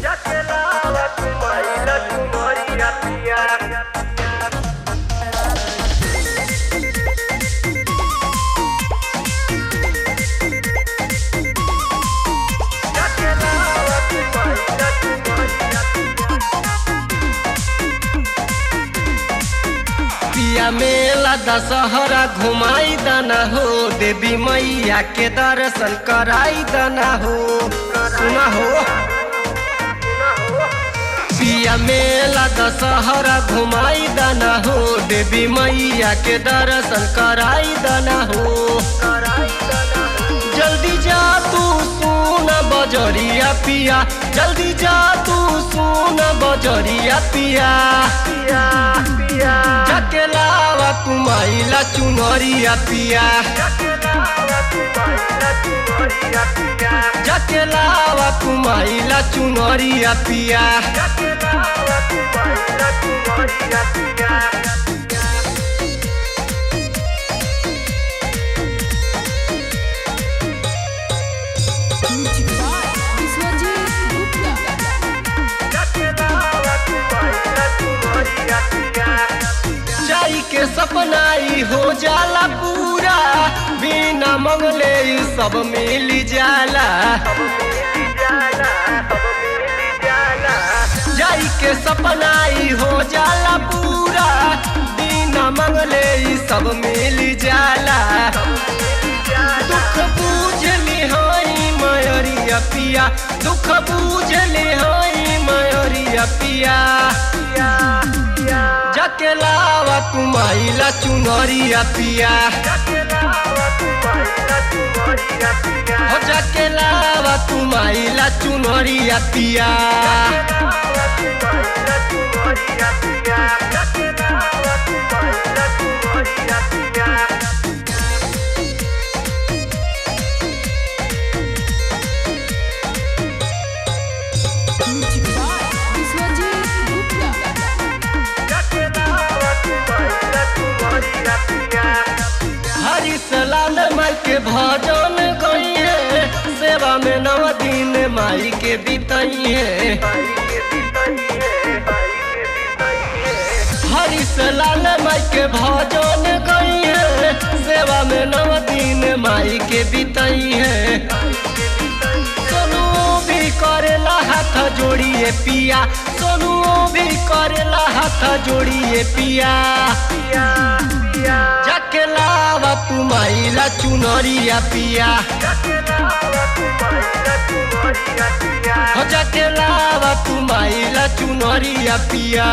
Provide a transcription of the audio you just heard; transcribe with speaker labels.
Speaker 1: जाके लावा तुम्हारी लचुनरिया पिया पिया मेला दशहरा घुमाई दना हो, देवी मैया के दर्शन कराई दना हो। सुना हो पिया मेला दशहरा घुमाई दना हो, देवी मैया के दर्शन कराई दना हो। जल्दी जा तू सुन बजरिया पिया, जल्दी जा तू सुन बजरिया पिया। जाके लावा तुम्हारी चुनरिया पिया, जाके लावा तुम्हारी चुनरिया पिया। जाई के सपनाई हो जाला पूरा, बिना मंगले सब मिल जाला। जाई के सपनाई हो जाला पूरा, बिना मंगले सब मिल जाला। दुख बुझली हई मयरिया पिया, दुख बुझली हई मयरिया पिया। जाके लावा तुम्हारी चुनरिया पिया, हो जाके लावा तुम्हारी चुनरिया पिया। हरिसलाल माई के भजन गइए, सेवा में 9 दिन माई के बिताइए। हरिसलाल माई के भजन गइए, सेवा में 9 दिन माई के बिताइए। सोनू भी करेला हाथ जोड़िए पिया, सोनू भी करेला हाथ जोड़िए पिया। जाके लावा तुम्हारी चुनरिया पिया, हो जाके लावा तुम्हारी चुनरिया पिया।